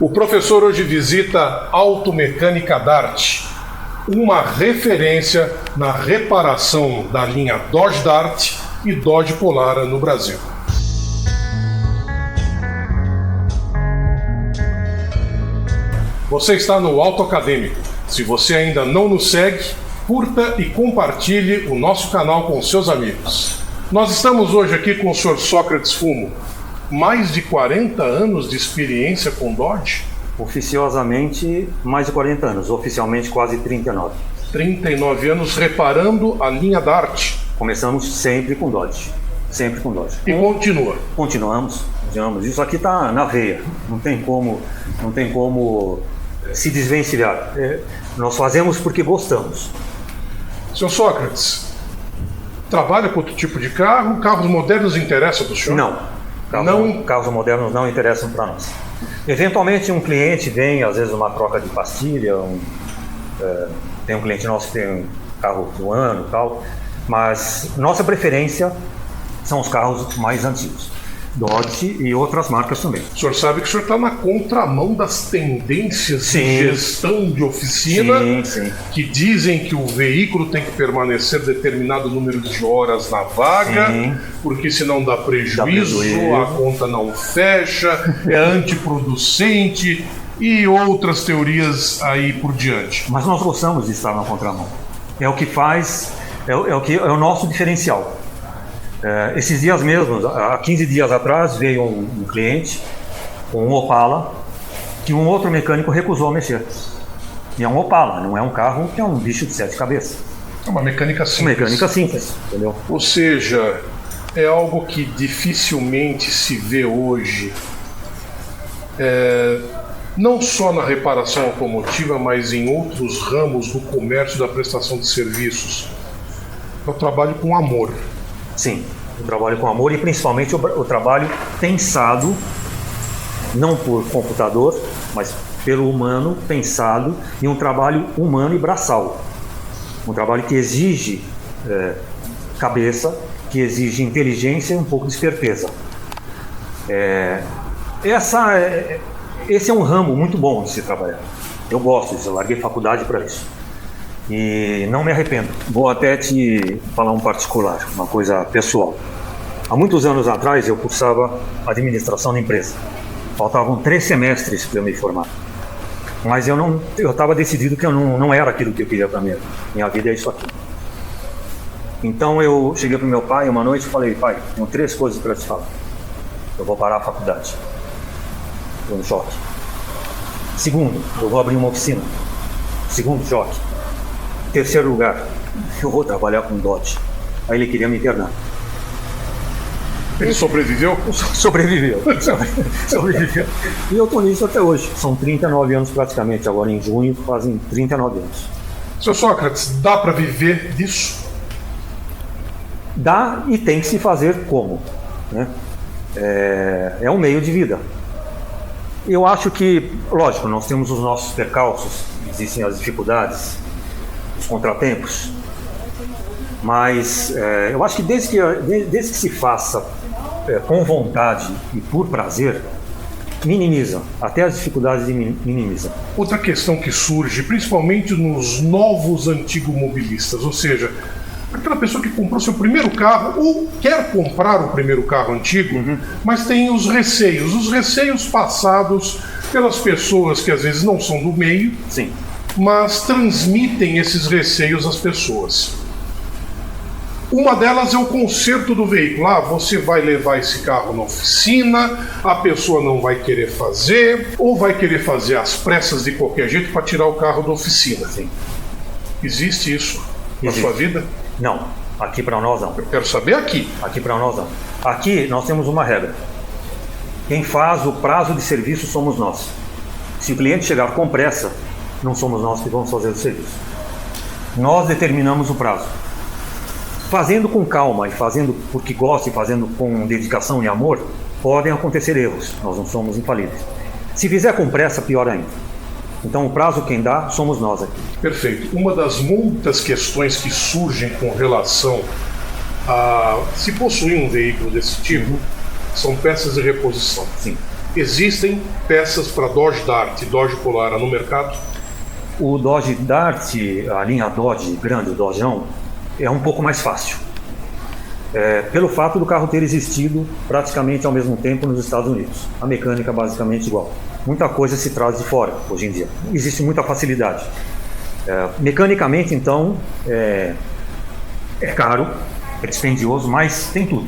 O professor hoje visita Automecânica Dart, uma referência na reparação da linha Dodge Dart e Dodge Polara no Brasil. Você está no Auto Acadêmico. Se você ainda não nos segue, curta e compartilhe o nosso canal com seus amigos. Nós estamos hoje aqui com o Sr. Sócrates Fumo. Mais de 40 anos de experiência com Dodge? Oficiosamente, mais de 40 anos. Oficialmente, quase 39. 39 anos reparando a linha Dart. Começamos sempre com Dodge. Sempre com Dodge. E continua? Continuamos. Isso aqui está na veia. Não tem como se desvencilhar. Nós fazemos porque gostamos. Sr. Sócrates, trabalha com outro tipo de carro? Carros modernos interessam para o senhor? Não. Carros modernos não interessam para nós. Eventualmente um cliente vem, às vezes uma troca de pastilha, tem um cliente nosso que tem um carro do ano e tal, mas nossa preferência são os carros mais antigos, Dodge e outras marcas também. O senhor sabe que o senhor está na contramão das tendências de gestão de oficina, que dizem que o veículo tem que permanecer determinado número de horas na vaga, porque senão dá prejuízo, a conta não fecha, é antiproducente e outras teorias aí por diante. Mas nós gostamos de estar na contramão. É o que faz, é o nosso diferencial. Esses dias mesmos, há 15 dias atrás, veio um cliente com um Opala que um outro mecânico recusou mexer. E é um Opala, não é um carro que é um bicho de 7 cabeças. É uma mecânica simples. Uma mecânica simples, entendeu? Ou seja, é algo que dificilmente se vê hoje, não só na reparação automotiva, mas em outros ramos do comércio da prestação de serviços. Eu trabalho com amor. Sim, o trabalho com amor e principalmente o trabalho pensado, não por computador, mas pelo humano, pensado, e um trabalho humano e braçal. Um trabalho que exige cabeça, que exige inteligência e um pouco de esperteza. Esse é um ramo muito bom de se trabalhar. Eu gosto disso, eu larguei faculdade para isso. E não me arrependo. Vou até te falar um particular, uma coisa pessoal. Há muitos anos atrás eu cursava administração da empresa. Faltavam 3 semestres para eu me formar. Mas eu estava decidido que eu não era aquilo que eu queria para minha vida é isso aqui. Então eu cheguei para o meu pai uma noite e falei: pai, tenho 3 coisas para te falar. Eu vou parar a faculdade. Estou no choque. Segundo, eu vou abrir uma oficina. Segundo choque. Terceiro lugar, eu vou trabalhar com Dodge. Aí ele queria me internar. Ele sobreviveu? Sobreviveu. E eu estou nisso até hoje. São 39 anos praticamente. Agora em junho fazem 39 anos. Sr. Sócrates, dá para viver disso? Dá, e tem que se fazer como, né? É um meio de vida. Eu acho que, lógico, nós temos os nossos percalços, existem as dificuldades, os contratempos, mas eu acho que desde que se faça com vontade e por prazer, minimiza, até as dificuldades minimiza. Outra questão que surge, principalmente nos novos antigumobilistas, ou seja, aquela pessoa que comprou seu primeiro carro ou quer comprar o primeiro carro antigo, mas tem os receios passados pelas pessoas que às vezes não são do meio, mas transmitem esses receios às pessoas. Uma delas é o conserto do veículo. Você vai levar esse carro na oficina, a pessoa não vai querer fazer, ou vai querer fazer às pressas de qualquer jeito para tirar o carro da oficina. Existe isso na sua vida? Não, aqui para nós não. Eu quero saber aqui. Aqui para nós não. Aqui nós temos uma regra. Quem faz o prazo de serviço somos nós. Se o cliente chegar com pressa, não somos nós que vamos fazer o serviço. Nós determinamos o prazo. Fazendo com calma e fazendo porque gosta e fazendo com dedicação e amor, podem acontecer erros. Nós não somos infalíveis. Se fizer com pressa, pior ainda. Então o prazo quem dá somos nós aqui. Perfeito. Uma das muitas questões que surgem com relação a se possuir um veículo desse tipo são peças de reposição. Existem peças para Dodge Dart e Dodge Polara no mercado? O Dodge Dart, a linha Dodge grande, o Dodgeão, é um pouco mais fácil. Pelo fato do carro ter existido praticamente ao mesmo tempo nos Estados Unidos. A mecânica basicamente igual. Muita coisa se traz de fora hoje em dia. Existe muita facilidade. Mecanicamente, então, é caro, é dispendioso, mas tem tudo.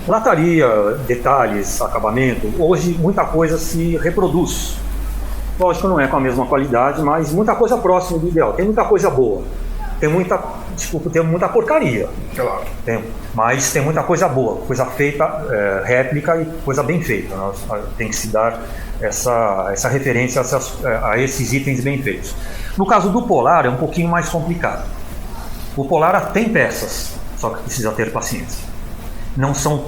Lataria, detalhes, acabamento. Hoje muita coisa se reproduz. Lógico, não é com a mesma qualidade, mas muita coisa próxima do ideal. Tem muita coisa boa. Tem muita porcaria. Claro. Mas tem muita coisa boa, coisa feita, réplica e coisa bem feita. Tem que se dar essa referência a esses itens bem feitos. No caso do Polara é um pouquinho mais complicado. O Polara tem peças, só que precisa ter paciência. Não são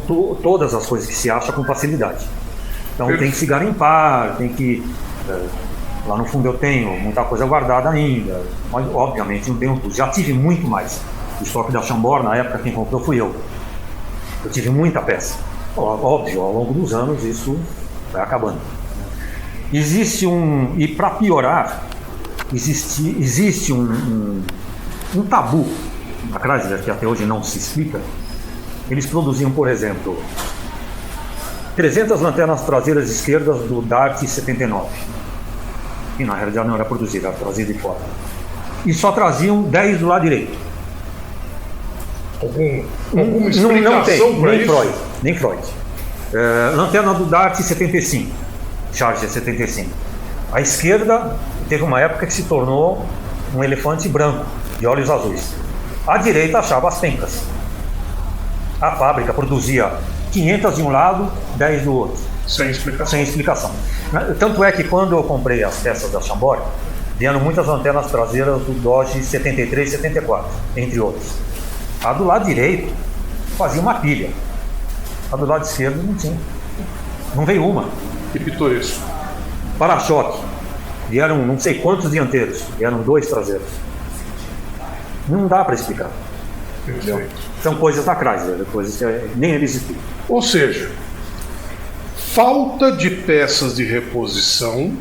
todas as coisas que se acha com facilidade. Então tem que se garimpar, tem que... lá no fundo eu tenho muita coisa guardada ainda, mas obviamente não tenho tudo. Já tive muito mais. O estoque da Chambord, na época quem comprou fui eu. Eu tive muita peça. Óbvio, ao longo dos anos isso vai acabando. E para piorar, existe um tabu na Chrysler que até hoje não se explica. Eles produziam, por exemplo, 300 lanternas traseiras esquerdas do Dart 79. E na realidade não era produzida, era trazida de fora. E só traziam 10 do lado direito. Alguma explicação para isso? Nem Freud. Lanterna do Dart 75, Charger 75. A esquerda teve uma época que se tornou um elefante branco, de olhos azuis. A direita achava as pencas. A fábrica produzia 500 de um lado, 10 do outro. Sem explicação. Tanto é que quando eu comprei as peças da Chambord, vieram muitas lanternas traseiras do Dodge 73 e 74, entre outros. A do lado direito fazia uma pilha. A do lado esquerdo não tinha. Não veio uma. Que pitoresco. Para-choque. Vieram não sei quantos dianteiros. Vieram 2 traseiros. Não dá para explicar. Perfeito. São coisas da Chrysler, coisas que nem eles explicam. Ou seja, falta de peças de reposição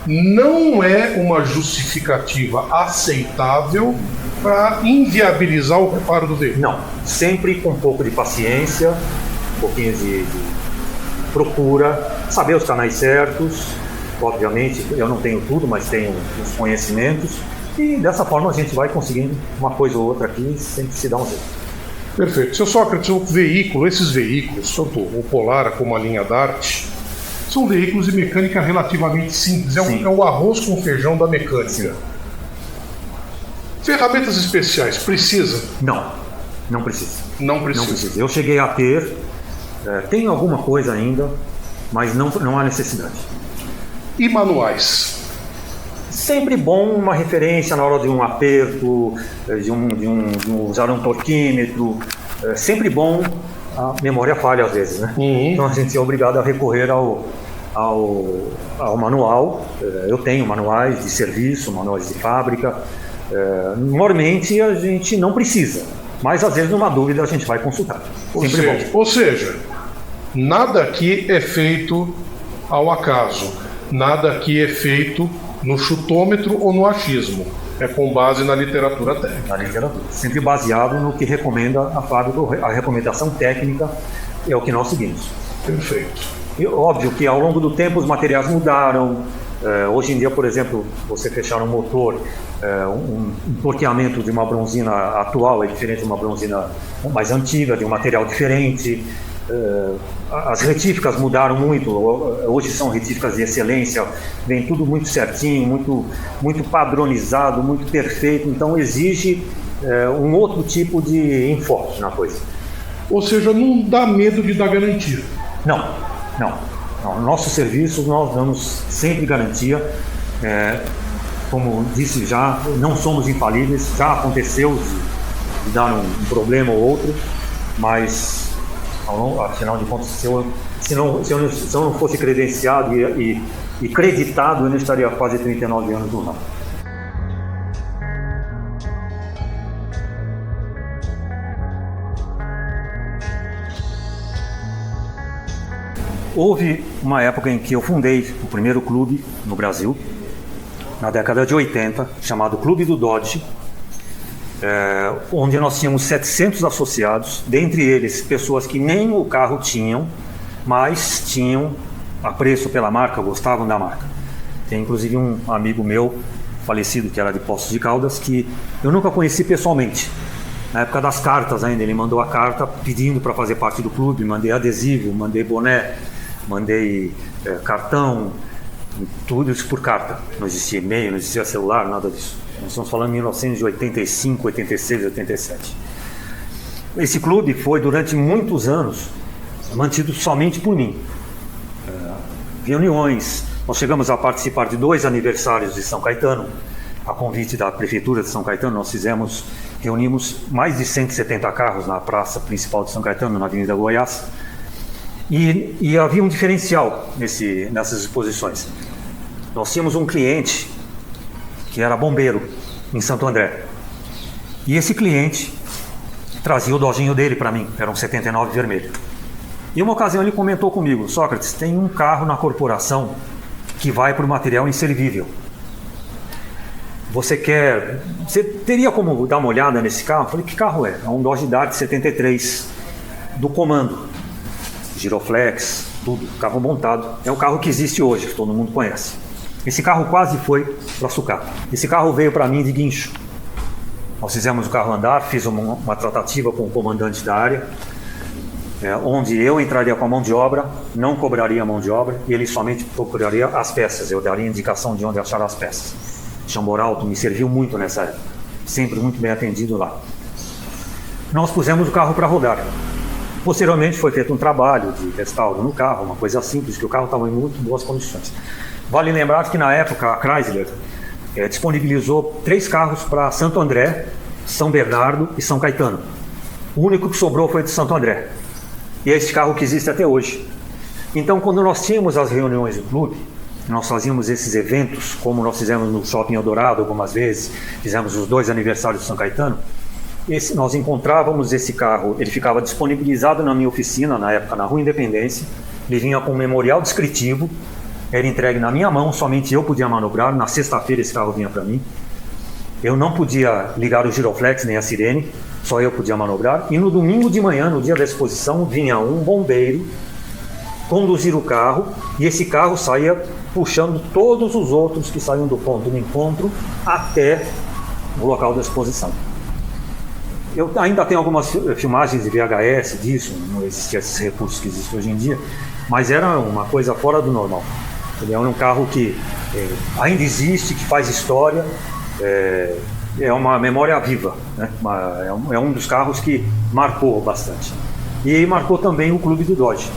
não é uma justificativa aceitável para inviabilizar o reparo do veículo. Não, sempre com um pouco de paciência, um pouquinho de procura, saber os canais certos. Obviamente, eu não tenho tudo, mas tenho os conhecimentos. E dessa forma a gente vai conseguindo uma coisa ou outra aqui, sempre se dá um jeito. Perfeito. Seu Sócrates, esses veículos, tanto o Polara como a linha Dart, são veículos de mecânica relativamente simples. É o arroz com feijão da mecânica. Sim. Ferramentas especiais, precisa? Não precisa. Não precisa. Eu cheguei a ter, tenho alguma coisa ainda, mas não há necessidade. E manuais? Sempre bom uma referência na hora de um aperto, de usar um torquímetro. Sempre bom, a memória falha às vezes, né? Então a gente é obrigado a recorrer ao manual. Eu tenho manuais de serviço, manuais de fábrica. Normalmente a gente não precisa, mas às vezes numa dúvida a gente vai consultar. Ou seja, nada aqui é feito ao acaso, nada aqui é feito no chutômetro ou no achismo. É com base na literatura técnica. Sempre baseado no que recomenda a fábrica, a recomendação técnica é o que nós seguimos. Perfeito. E, óbvio que ao longo do tempo os materiais mudaram. Hoje em dia, por exemplo, você fechar um motor, um torqueamento de uma bronzina atual é diferente de uma bronzina mais antiga, de um material diferente. As retíficas mudaram muito, hoje são retíficas de excelência, vem tudo muito certinho, muito padronizado, muito perfeito, então exige um outro tipo de enfoque na coisa. Ou seja, não dá medo de dar garantia? Não. Nossos serviços nós damos sempre garantia, como disse já, não somos infalíveis, já aconteceu de dar um problema ou outro, mas afinal de contas, se eu não fosse credenciado e creditado, eu não estaria há quase 39 anos no ramo. Houve uma época em que eu fundei o primeiro clube no Brasil, na década de 80, chamado Clube do Dodge, onde nós tínhamos 700 associados, dentre eles pessoas que nem o carro tinham, mas tinham apreço pela marca, gostavam da marca. Tem inclusive um amigo meu, falecido, que era de Poços de Caldas, que eu nunca conheci pessoalmente. Na época das cartas ainda, ele mandou a carta pedindo para fazer parte do clube, mandei adesivo, mandei boné, mandei cartão, tudo isso por carta. Não existia e-mail, não existia celular, nada disso. Nós estamos falando em 1985, 86, 87. Esse clube foi durante muitos anos mantido somente por mim. Reuniões, nós chegamos a participar de 2 aniversários de São Caetano, a convite da Prefeitura de São Caetano. Nós reunimos mais de 170 carros na praça principal de São Caetano, na Avenida Goiás, e havia um diferencial nessas exposições. Nós tínhamos um cliente que era bombeiro em Santo André, e esse cliente trazia o dojinho dele para mim, era um 79 vermelho. E uma ocasião ele comentou comigo: Sócrates, tem um carro na corporação que vai para o material inservível. Você teria como dar uma olhada nesse carro? Eu falei: que carro é? É um Dodge Dart 73 do comando, giroflex, tudo, carro montado. É um carro que existe hoje, que todo mundo conhece. Esse carro quase foi para sucata. Esse carro veio para mim de guincho. Nós fizemos o carro andar, fiz uma tratativa com o comandante da área, onde eu entraria com a mão de obra, não cobraria a mão de obra, e ele somente procuraria as peças. Eu daria indicação de onde achar as peças. Chamboralto me serviu muito nessa época, sempre muito bem atendido lá. Nós pusemos o carro para rodar. Posteriormente foi feito um trabalho de restauro no carro, uma coisa simples, que o carro estava em muito boas condições. Vale lembrar que na época a Chrysler disponibilizou 3 carros para Santo André, São Bernardo e São Caetano. O único que sobrou foi de Santo André. E é esse carro que existe até hoje. Então, quando nós tínhamos as reuniões do clube, nós fazíamos esses eventos, como nós fizemos no Shopping Eldorado algumas vezes, fizemos os 2 aniversários de São Caetano, nós encontrávamos esse carro, ele ficava disponibilizado na minha oficina, na época na Rua Independência, ele vinha com um memorial descritivo, era entregue na minha mão, somente eu podia manobrar. Na sexta-feira esse carro vinha para mim, eu não podia ligar o giroflex nem a sirene, só eu podia manobrar. E no domingo de manhã, no dia da exposição, vinha um bombeiro conduzir o carro, e esse carro saía puxando todos os outros que saíam do ponto de encontro até o local da exposição. Eu ainda tenho algumas filmagens de VHS disso, não existiam esses recursos que existem hoje em dia, mas era uma coisa fora do normal. Ele é um carro que ainda existe, que faz história, é uma memória viva, né? É um dos carros que marcou bastante. E marcou também o Clube do Dodge.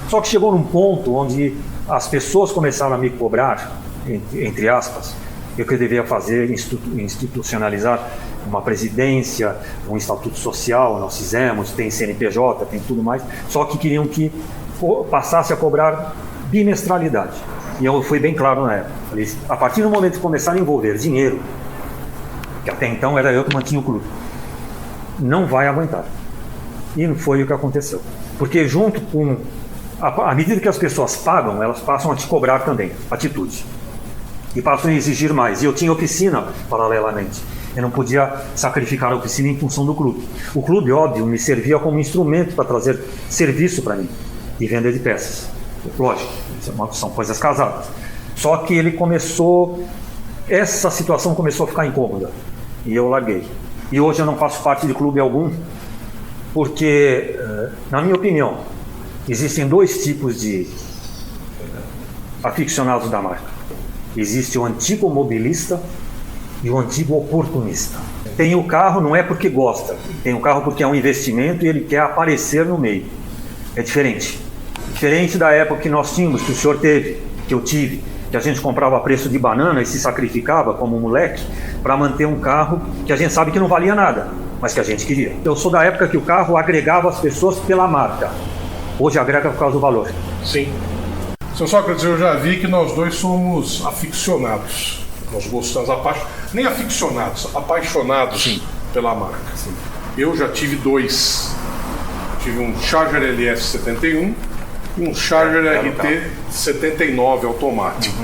Só que chegou num ponto onde as pessoas começaram a me cobrar, entre aspas, o que eu devia fazer, institucionalizar uma presidência, um estatuto social. Nós fizemos, tem CNPJ, tem tudo mais, só que queriam que passasse a cobrar bimestralidade. E eu fui bem claro na época. Falei: a partir do momento que começar a envolver dinheiro, que até então era eu que mantinha o clube, não vai aguentar. E não foi o que aconteceu. Porque junto com... à medida que as pessoas pagam, elas passam a te cobrar também, atitude. E passam a exigir mais. E eu tinha oficina paralelamente. Eu não podia sacrificar a oficina em função do clube. O clube, óbvio, me servia como instrumento para trazer serviço para mim e venda de peças. Lógico, são coisas casadas. Só que essa situação começou a ficar incômoda e eu larguei. E hoje eu não faço parte de clube algum, porque, na minha opinião, existem 2 tipos de aficionados da marca. Existe o antigo mobilista e o antigo oportunista. Tem o carro não é porque gosta, tem o carro porque é um investimento e ele quer aparecer no meio. É diferente. Diferente da época que nós tínhamos, que o senhor teve, que eu tive, que a gente comprava a preço de banana e se sacrificava como moleque para manter um carro que a gente sabe que não valia nada, mas que a gente queria. Eu sou da época que o carro agregava as pessoas pela marca. Hoje agrega por causa do valor. Sim. Seu Sócrates, eu já vi que nós 2 somos aficionados. Nós gostamos, nem aficionados, apaixonados. Sim. Pela marca. Sim. Eu já tive 2. Tive um Charger LS 71 e um Charger RT 79 automático.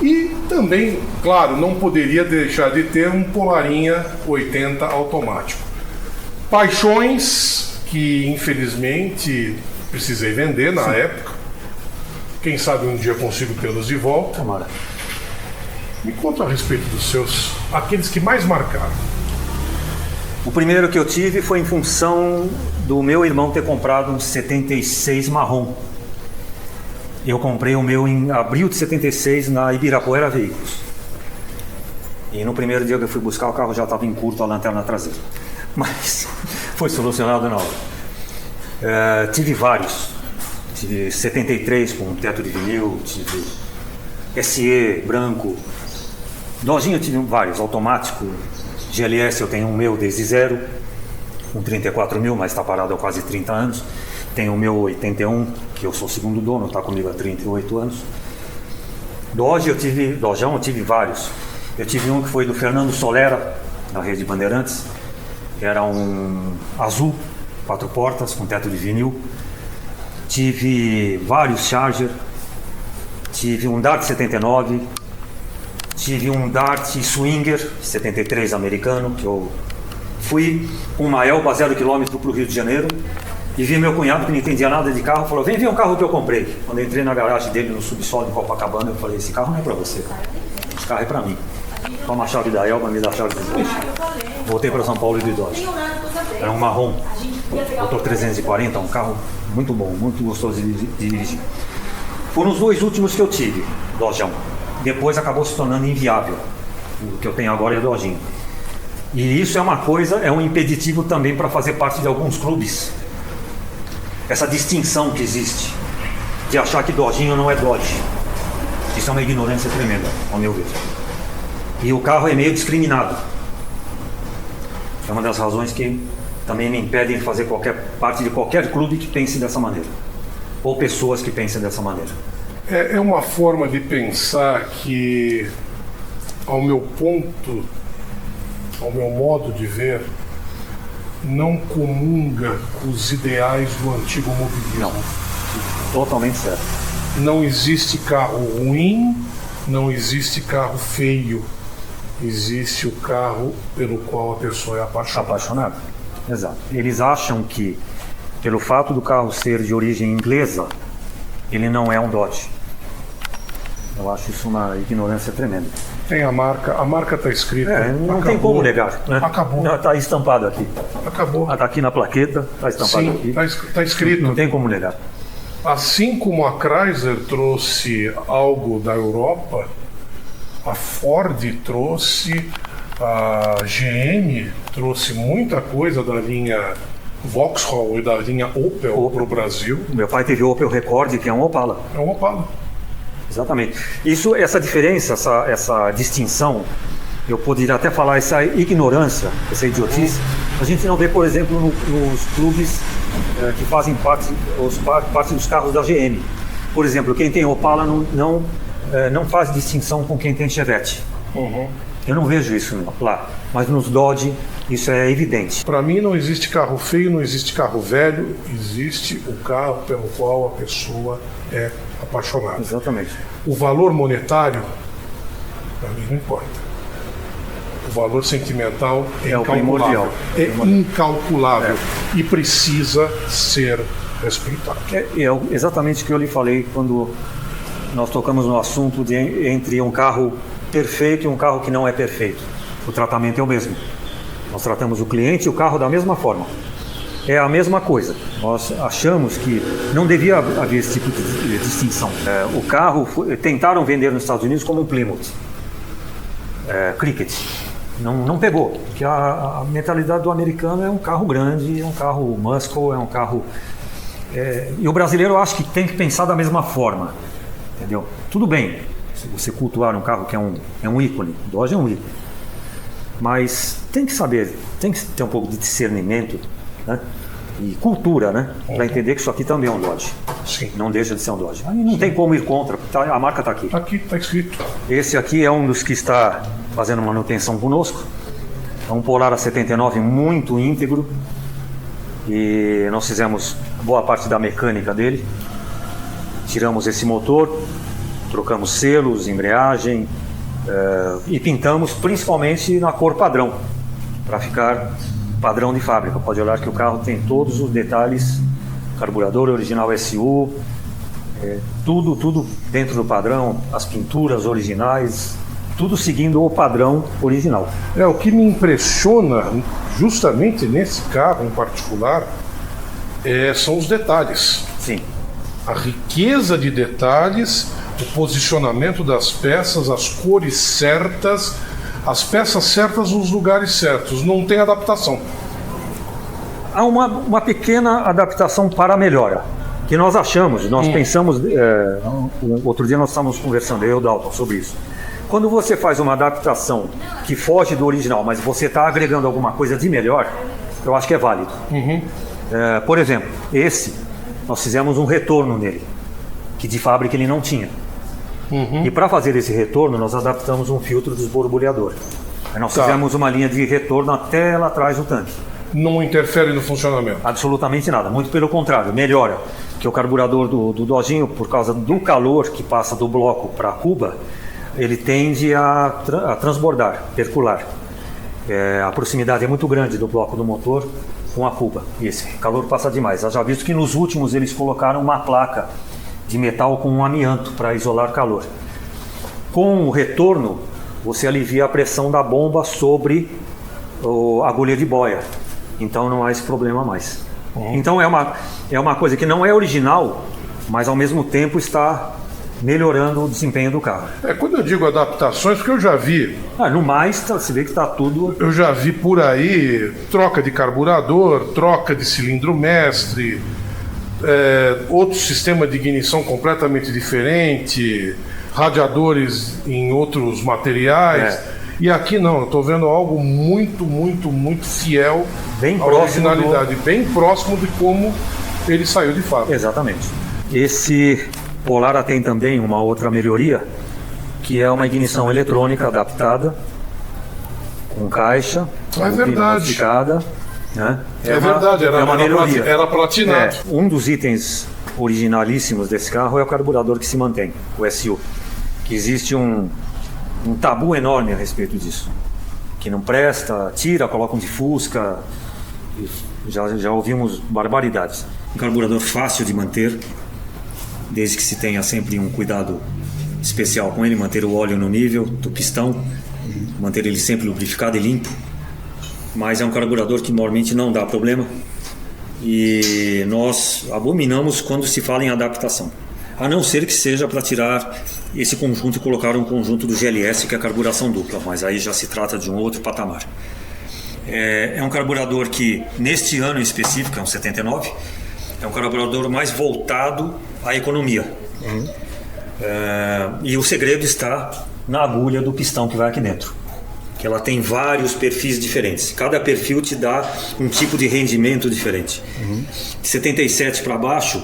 E também, claro, não poderia deixar de ter um Polarinha 80 automático. Paixões que, infelizmente, precisei vender na época. Quem sabe um dia consigo tê-los de volta. Tomara. Me conta a respeito dos seus, aqueles que mais marcaram. O primeiro que eu tive foi em função do meu irmão ter comprado um 76 marrom. Eu comprei o meu em abril de 76 na Ibirapuera Veículos. E no primeiro dia que eu fui buscar, o carro já estava em curto, a lanterna traseira. Mas foi solucionado na hora. Tive vários. Tive 73 com teto de vinil, tive SE branco. Dodginho eu tive vários, automático. GLS eu tenho um meu desde zero, com 34 mil, mas está parado há quase 30 anos. Tenho o meu 81, que eu sou o segundo dono, está comigo há 38 anos. Dodgeão eu tive vários. Eu tive um que foi do Fernando Solera, da Rede Bandeirantes, que era um azul, 4 portas, com teto de vinil. Tive vários Charger, tive um Dart 79, tive um Dart Swinger 73 americano, que eu fui com uma Elba 0 km para o Rio de Janeiro e vi meu cunhado, que não entendia nada de carro, falou: vem ver um carro que eu comprei. Quando eu entrei na garagem dele no subsolo de Copacabana, eu falei: esse carro não é para você, esse carro é para mim. Toma a chave da Elba, me dá a chave do Dodge. Voltei para São Paulo e de Dodge. Era um marrom, motor 340, um carro muito bom, muito gostoso de dirigir. Foram os dois últimos que eu tive, Dodgeão. Depois acabou se tornando inviável. O que eu tenho agora é Dodginho. E isso é uma coisa, é um impeditivo também para fazer parte de alguns clubes. Essa distinção que existe de achar que Dodginho não é Dodge. Isso é uma ignorância tremenda, ao meu ver. E o carro é meio discriminado. É uma das razões que também me impedem de fazer parte de qualquer clube que pense dessa maneira. Ou pessoas que pensem dessa maneira. É uma forma de pensar que, ao meu ponto, ao meu modo de ver, não comunga com os ideais do antigo mobilismo. Não, totalmente certo. Não existe carro ruim, não existe carro feio. Existe o carro pelo qual a pessoa é apaixonada. Exato. Eles acham que, pelo fato do carro ser de origem inglesa, ele não é um Dodge. Eu acho isso uma ignorância tremenda. Tem a marca está escrita. Não tem como negar. Né? Acabou. Está estampado aqui. Acabou. Está aqui na plaqueta, está estampado. Sim, aqui. Está escrito. Não tem como negar. Assim como a Chrysler trouxe algo da Europa, a Ford trouxe, a GM trouxe muita coisa da linha Vauxhall e da linha Opel para o Brasil. Meu pai teve o Opel Rekord, que é um Opala. É um Opala. Exatamente. Essa diferença, essa distinção, eu poderia até falar, essa ignorância, essa idiotice, a gente não vê, por exemplo, nos clubes que fazem parte dos carros da GM. Por exemplo, quem tem Opala não faz distinção com quem tem Chevette. Eu não vejo isso lá, mas nos Dodge isso é evidente. Para mim não existe carro feio, não existe carro velho, existe o carro pelo qual a pessoa é apaixonada. Exatamente. O valor monetário, para mim não importa. O valor sentimental é incalculável. É incalculável e precisa ser respeitado. É exatamente o que eu lhe falei quando nós tocamos no assunto entre um carro perfeito e um carro que não é perfeito. O tratamento é o mesmo. Nós tratamos o cliente e o carro da mesma forma. É a mesma coisa. Nós achamos que não devia haver esse tipo de distinção. O carro tentaram vender nos Estados Unidos como um Plymouth Cricket. Não pegou, porque a mentalidade do americano é um carro grande, é um carro muscle, é um carro... e o brasileiro acha que tem que pensar da mesma forma. Entendeu? Tudo bem, se você cultuar um carro que é um ícone, o Dodge é um ícone, mas tem que saber, tem que ter um pouco de discernimento, né? E cultura, né? Para entender que isso aqui também é um Dodge. Sim. Não deixa de ser um Dodge. Aí não tem como ir contra, a marca está aqui. Aqui está escrito. Esse aqui é um dos que está fazendo manutenção conosco. É um Polara 79 muito íntegro. E nós fizemos boa parte da mecânica dele. tiramos esse motor, trocamos selos, embreagem e pintamos principalmente na cor padrão, para ficar padrão de fábrica. Pode olhar que o carro tem todos os detalhes, carburador original SU, tudo dentro do padrão, as pinturas originais, tudo seguindo o padrão original. O que me impressiona justamente nesse carro em particular são os detalhes. Sim. A riqueza de detalhes, o posicionamento das peças, as cores certas, as peças certas nos lugares certos. Não tem adaptação. Há uma pequena adaptação para a melhora, que nós achamos, nós pensamos, outro dia nós estávamos conversando, eu e o Dalton, sobre isso. Quando você faz uma adaptação que foge do original, mas você está agregando alguma coisa de melhor, eu acho que é válido. Por exemplo, nós fizemos um retorno nele, que de fábrica ele não tinha. E para fazer esse retorno, nós adaptamos um filtro desborbulhador. Aí nós fizemos uma linha de retorno até lá atrás do tanque. Não interfere no funcionamento? Absolutamente nada, muito pelo contrário, melhora. Que o carburador do Dodginho, por causa do calor que passa do bloco para a cuba, ele tende a transbordar, percular. A proximidade é muito grande do bloco do motor com a cuba, e esse calor passa demais. Eu já visto que nos últimos eles colocaram uma placa de metal com um amianto para isolar calor. Com o retorno, você alivia a pressão da bomba sobre a agulha de boia, então não há esse problema mais. Então é uma coisa que não é original, mas ao mesmo tempo está melhorando o desempenho do carro. Quando eu digo adaptações, porque eu já vi... no mais, você vê que está tudo... Eu já vi por aí troca de carburador, troca de cilindro mestre, outro sistema de ignição completamente diferente, radiadores em outros materiais. E aqui não, eu estou vendo algo muito, muito, muito fiel à originalidade, bem próximo de como ele saiu de fábrica. Exatamente. Esse Polara tem também uma outra melhoria, que é uma ignição eletrônica adaptada, com caixa, modificada. Né? Verdade, uma melhoria. Era platinado. Um dos itens originalíssimos desse carro é o carburador que se mantém, o SU. Que existe um tabu enorme a respeito disso. Que não presta, tira, coloca um de Fusca. Já ouvimos barbaridades. Um carburador fácil de manter, desde que se tenha sempre um cuidado especial com ele, manter o óleo no nível do pistão, manter ele sempre lubrificado e limpo. Mas é um carburador que normalmente não dá problema, e nós abominamos quando se fala em adaptação, a não ser que seja para tirar esse conjunto e colocar um conjunto do GLS, que é a carburação dupla, mas aí já se trata de um outro patamar. É um carburador que, neste ano em específico, é um 79, é um carburador mais voltado à economia. E o segredo está na agulha do pistão que vai aqui dentro, que ela tem vários perfis diferentes. Cada perfil te dá um tipo de rendimento diferente. De 77 para baixo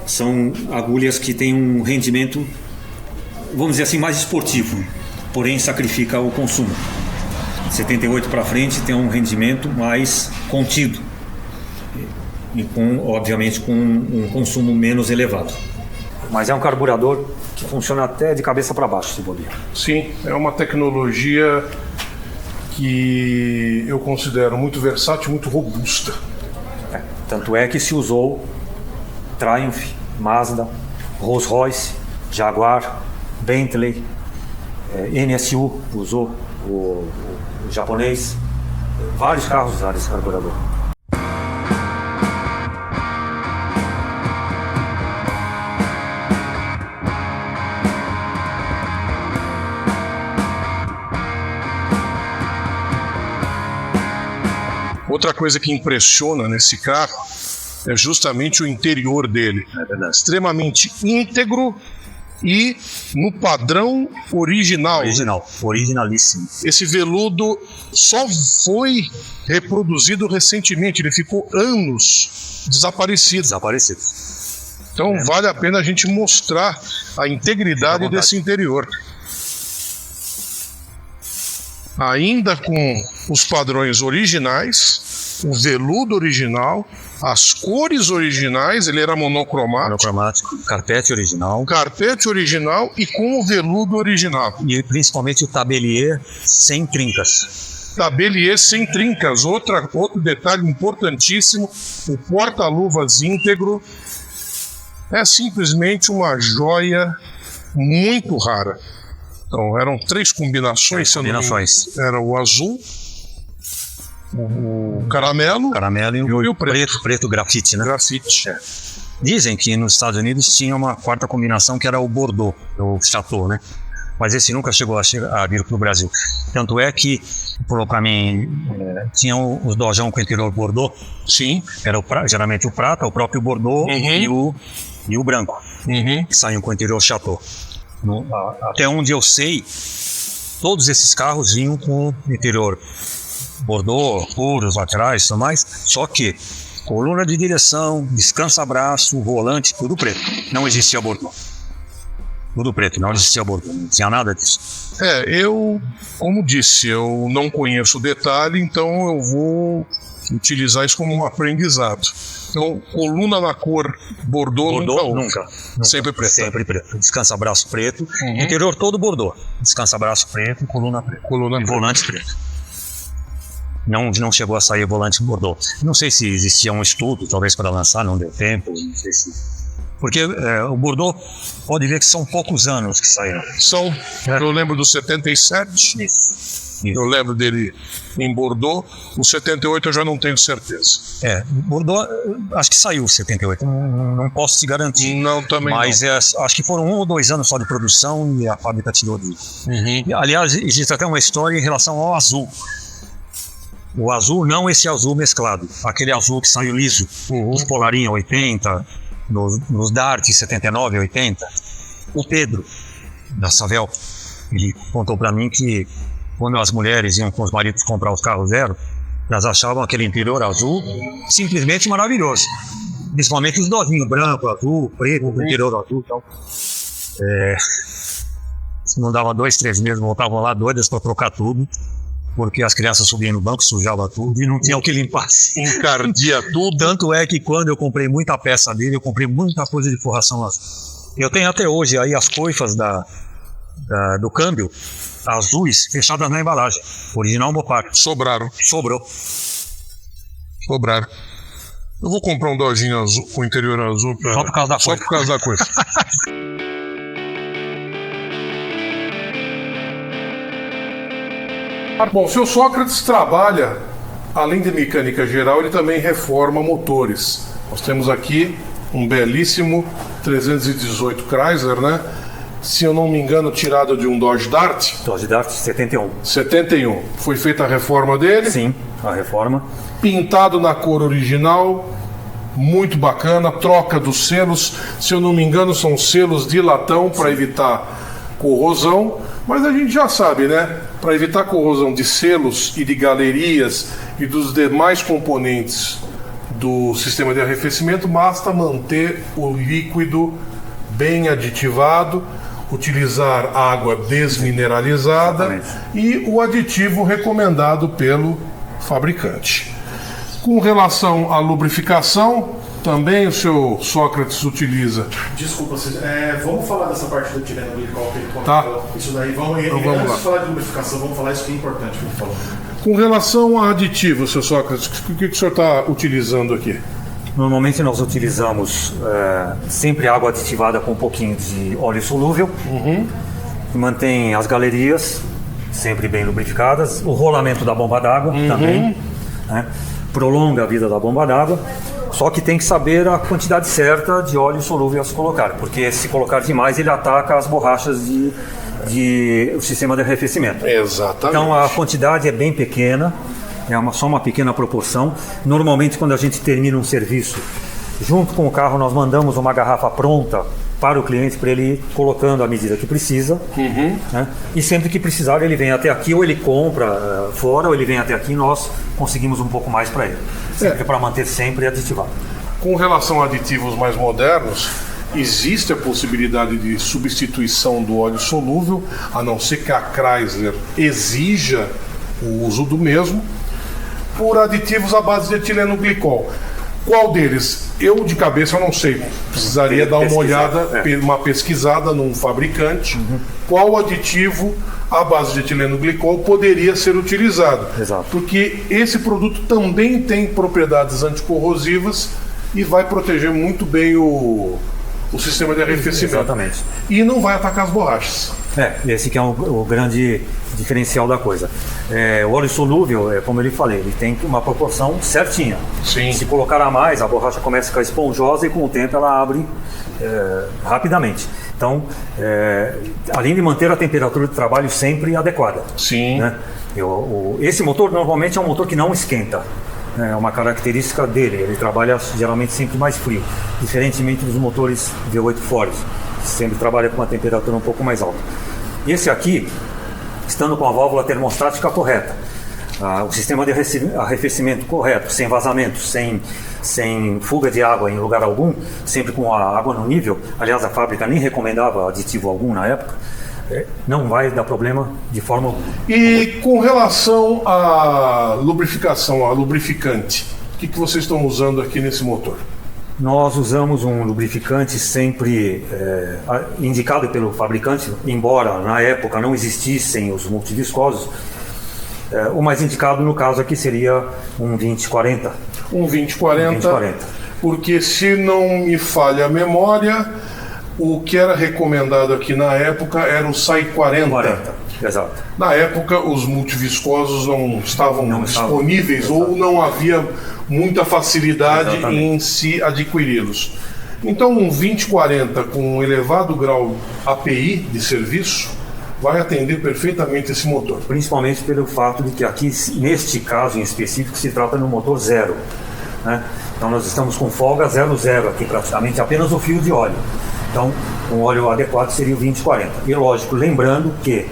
são agulhas que têm um rendimento, vamos dizer assim, mais esportivo, porém sacrifica o consumo. 78 para frente tem um rendimento mais contido e obviamente com um consumo menos elevado. Mas é um carburador que funciona até de cabeça para baixo, se bobear. Sim, é uma tecnologia que eu considero muito versátil, muito robusta. Tanto é que se usou Triumph, Mazda, Rolls-Royce, Jaguar, Bentley, NSU usou o japonês, vários carros usaram esse carburador. Outra coisa que impressiona nesse carro é justamente o interior dele. É verdade. Extremamente íntegro e no padrão original. Originalíssimo. Esse veludo só foi reproduzido recentemente, ele ficou anos desaparecido. Então vale a pena a gente mostrar a integridade desse interior. Ainda com os padrões originais, o veludo original, as cores originais, ele era monocromático, carpete original e com o veludo original. E principalmente o tabelier sem trincas. Tabelier sem trincas, outro detalhe importantíssimo, o porta-luvas íntegro. É simplesmente uma joia muito rara. Então, eram 3 combinações. Era o azul, o caramelo e o preto grafite, né? Grafite. Dizem que nos Estados Unidos tinha uma 4ª combinação que era o Bordeaux, o Chateau, né? Mas esse nunca chegou a vir para o Brasil. Tanto é que, para mim, tinha os dojão com interior Bordeaux. Sim. Era geralmente o prata, o próprio Bordeaux e o branco, que saíam com o interior Chateau. Até onde eu sei, todos esses carros vinham com interior Bordeaux, puros, laterais e tudo mais, só que coluna de direção, descansa-braço, volante, tudo preto. Não existia Bordeaux. Tudo preto, não existia Bordeaux, não tinha nada disso. Eu, como disse, eu não conheço o detalhe, então eu vou utilizar isso como um aprendizado. Então, coluna na cor Bordeaux nunca. Sempre preto. Sempre preto. Descansa-braço preto. Interior todo Bordeaux. Descansa-braço preto e coluna preta. E volante preto. Não chegou a sair volante Bordeaux. Não sei se existia um estudo, talvez para lançar, não deu tempo. Não sei se... Porque o Bordeaux, pode ver que são poucos anos que saíram. Eu lembro do 77. Isso. Eu lembro dele em Bordeaux. O 78 eu já não tenho certeza. Bordeaux, acho que saiu o 78. Não posso te garantir. Não, também mas não. Acho que foram 1 ou 2 anos só de produção e a fábrica tirou disso. Aliás, existe até uma história em relação ao azul. O azul, não esse azul mesclado. Aquele azul que saiu liso. Os Polarinha 80, nos Dart 79, 80. O Pedro, da Savel, ele contou para mim que quando as mulheres iam com os maridos comprar os carros zero, elas achavam aquele interior azul simplesmente maravilhoso. Principalmente os novinhos, branco, azul, preto, interior azul e tal. Não dava 2, 3 meses, voltavam lá doidas para trocar tudo, porque as crianças subiam no banco, sujavam tudo e não tinha o que limpar. Encardia tudo. Tanto é que quando eu comprei muita peça dele, eu comprei muita coisa de forração azul. Eu tenho até hoje aí as coifas do câmbio azuis fechadas na embalagem. Original Mopar. Sobrou. Eu vou comprar um dojinho azul com interior azul só por causa da coifa. Só por causa da coifa. Bom, o seu Sócrates trabalha, além de mecânica geral, ele também reforma motores. Nós temos aqui um belíssimo 318 Chrysler, né? Se eu não me engano, tirado de um Dodge Dart. Dodge Dart 71. 71. Foi feita a reforma dele? Sim, a reforma. Pintado na cor original, muito bacana. Troca dos selos, se eu não me engano, são selos de latão para evitar corrosão. Mas a gente já sabe, né? Para evitar corrosão de selos e de galerias e dos demais componentes do sistema de arrefecimento, basta manter o líquido bem aditivado, utilizar água desmineralizada. Exatamente. E o aditivo recomendado pelo fabricante. Com relação à lubrificação, também o seu Sócrates utiliza. Desculpa, vamos falar dessa parte do tireno glicol que ele comentou. Tá. Isso daí, vamos lá. Antes de falar de lubrificação, vamos falar isso que é importante que ele falou. Com relação a aditivo, seu Sócrates, o que o senhor está utilizando aqui? Normalmente nós utilizamos sempre água aditivada com um pouquinho de óleo solúvel, que mantém as galerias sempre bem lubrificadas, o rolamento da bomba d'água também, né? Prolonga a vida da bomba d'água, só que tem que saber a quantidade certa de óleo solúvel a se colocar, porque se colocar demais ele ataca as borrachas o sistema de arrefecimento. Exatamente. Então a quantidade é bem pequena, só uma pequena proporção. Normalmente quando a gente termina um serviço, junto com o carro nós mandamos uma garrafa pronta para o cliente, para ele ir colocando a medida que precisa, né? E sempre que precisar ele vem até aqui, ou ele compra fora, ou ele vem até aqui e nós conseguimos um pouco mais para ele, sempre para manter sempre aditivado. Com relação a aditivos mais modernos, existe a possibilidade de substituição do óleo solúvel, a não ser que a Chrysler exija o uso do mesmo, por aditivos à base de etileno glicol. Qual deles? Eu de cabeça eu não sei. Precisaria dar uma olhada, uma pesquisada num fabricante. Qual aditivo à base de etileno glicol poderia ser utilizado? Exato. Porque esse produto também tem propriedades anticorrosivas e vai proteger muito bem o sistema de arrefecimento. Exatamente. E não vai atacar as borrachas. Esse que é o grande diferencial da coisa. O óleo solúvel, como eu falei, ele tem uma proporção certinha. Sim. Se colocar a mais, a borracha começa a ficar esponjosa e com o tempo ela abre rapidamente. Então, além de manter a temperatura de trabalho sempre adequada. Sim. Né? Esse motor normalmente é um motor que não esquenta. É uma característica dele, ele trabalha geralmente sempre mais frio, diferentemente dos motores V8 Ford, que sempre trabalha com uma temperatura um pouco mais alta. Esse aqui, estando com a válvula termostática correta, o sistema de arrefecimento correto, sem vazamentos, sem fuga de água em lugar algum, sempre com a água no nível, aliás a fábrica nem recomendava aditivo algum na época, não vai dar problema de forma alguma. E com relação à lubrificação, a lubrificante, o que vocês estão usando aqui nesse motor? Nós usamos um lubrificante sempre indicado pelo fabricante, embora na época não existissem os multiviscosos. O mais indicado no caso aqui seria um 2040. Um 2040, porque se não me falha a memória, o que era recomendado aqui na época era o SAI 40. Exato. Na época, os multiviscosos não estavam disponíveis, exato, ou não havia muita facilidade em se adquiri-los. Então, um 2040 com um elevado grau API de serviço vai atender perfeitamente esse motor. Principalmente pelo fato de que aqui, neste caso em específico, se trata de um motor zero. Né? Então, nós estamos com folga 0,0 aqui, praticamente apenas o fio de óleo. Então, um óleo adequado seria o 2040. E lógico, lembrando que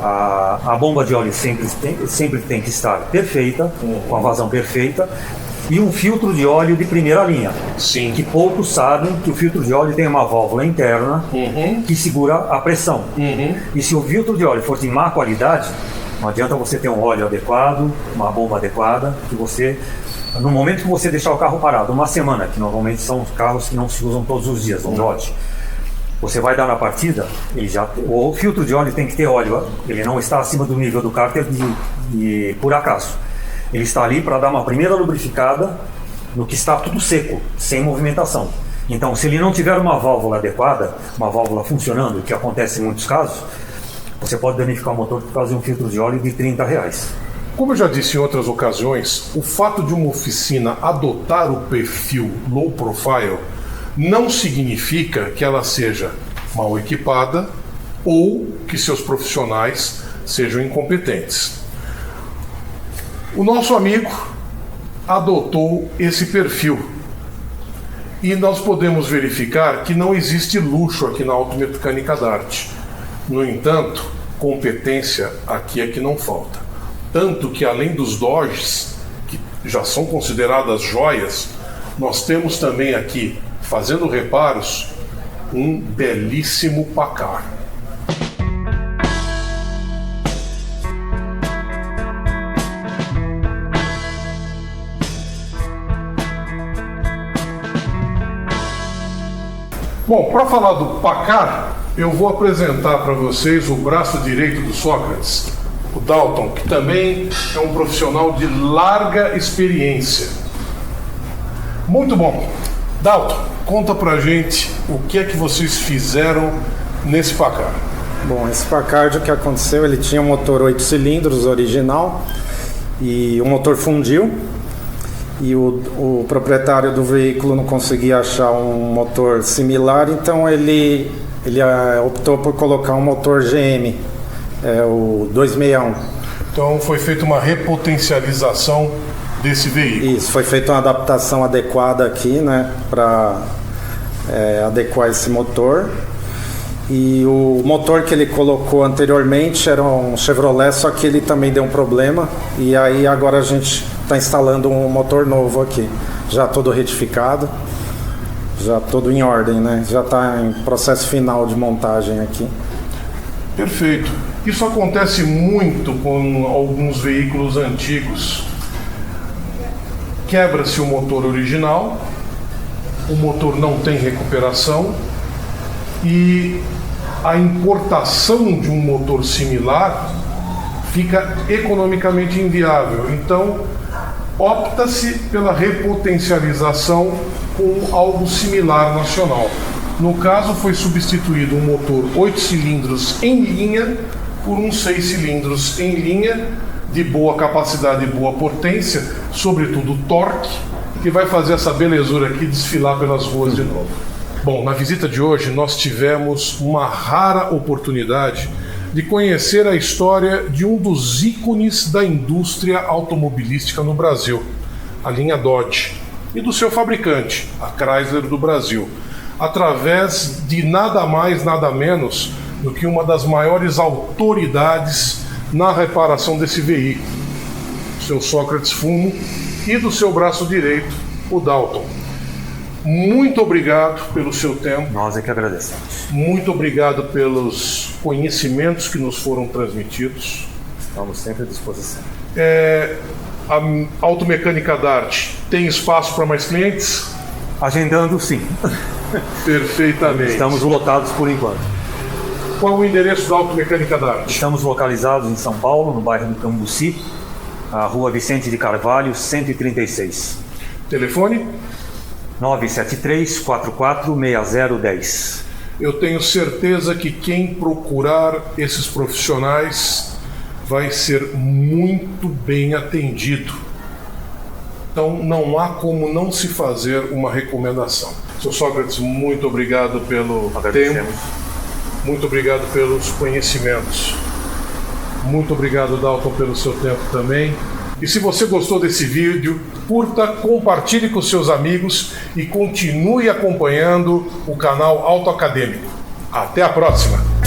a bomba de óleo sempre tem que estar perfeita, com a vazão perfeita, e um filtro de óleo de primeira linha. Sim. Que poucos sabem que o filtro de óleo tem uma válvula interna que segura a pressão. E se o filtro de óleo for de má qualidade, não adianta você ter um óleo adequado, uma bomba adequada, que você... No momento que você deixar o carro parado, uma semana, que normalmente são carros que não se usam todos os dias, um Dodge, você vai dar na partida, o filtro de óleo tem que ter óleo, ele não está acima do nível do cárter por acaso. Ele está ali para dar uma primeira lubrificada no que está tudo seco, sem movimentação. Então, se ele não tiver uma válvula adequada, uma válvula funcionando, que acontece em muitos casos, você pode danificar o motor por causa de um filtro de óleo de R$30. Como eu já disse em outras ocasiões, o fato de uma oficina adotar o perfil low profile não significa que ela seja mal equipada ou que seus profissionais sejam incompetentes. O nosso amigo adotou esse perfil e nós podemos verificar que não existe luxo aqui na Automecânica Dart. No entanto, competência aqui é que não falta. Tanto que além dos Dodges, que já são consideradas joias, nós temos também aqui, fazendo reparos, um belíssimo Packard. Bom, para falar do Packard, eu vou apresentar para vocês o braço direito do Sócrates, o Dalton, que também é um profissional de larga experiência. Muito bom. Dalton, conta pra gente o que é que vocês fizeram nesse Packard. Bom, esse Packard, o que aconteceu, ele tinha um motor 8 cilindros original e o motor fundiu e o proprietário do veículo não conseguia achar um motor similar, então ele optou por colocar um motor GM, o 261. Então foi feita uma repotencialização desse veículo. Isso, foi feita uma adaptação adequada aqui, né, para adequar esse motor. E o motor que ele colocou anteriormente era um Chevrolet, só que ele também deu um problema. E aí agora a gente está instalando um motor novo aqui, já todo retificado, já todo em ordem, né? Já está em processo final de montagem aqui. Perfeito. Isso acontece muito com alguns veículos antigos, quebra-se o motor original, o motor não tem recuperação e a importação de um motor similar fica economicamente inviável. Então, opta-se pela repotencialização com algo similar nacional. No caso, foi substituído um motor 8 cilindros em linha por um 6 cilindros em linha, de boa capacidade e boa potência, sobretudo torque, que vai fazer essa belezura aqui desfilar pelas ruas de novo. Bom, na visita de hoje nós tivemos uma rara oportunidade de conhecer a história de um dos ícones da indústria automobilística no Brasil, a linha Dodge, e do seu fabricante, a Chrysler do Brasil, através de nada mais, nada menos do que uma das maiores autoridades na reparação desse veículo, o seu Sócrates Fumo, e do seu braço direito, o Dalton. Muito obrigado pelo seu tempo. Nós é que agradecemos. Muito obrigado pelos conhecimentos que nos foram transmitidos. Estamos sempre à disposição. A Automecânica Dart tem espaço para mais clientes? Agendando, sim. Perfeitamente. Estamos lotados por enquanto. Qual o endereço da Automecânica Dart? Estamos localizados em São Paulo, no bairro do Cambuci, a rua Vicente de Carvalho, 136. Telefone? 973-446010. Eu tenho certeza que quem procurar esses profissionais vai ser muito bem atendido. Então não há como não se fazer uma recomendação. Seu Sócrates, muito obrigado pelo tempo, muito obrigado pelos conhecimentos, muito obrigado, Dalton, pelo seu tempo também. E se você gostou desse vídeo, curta, compartilhe com seus amigos e continue acompanhando o canal Autoacadêmico. Até a próxima!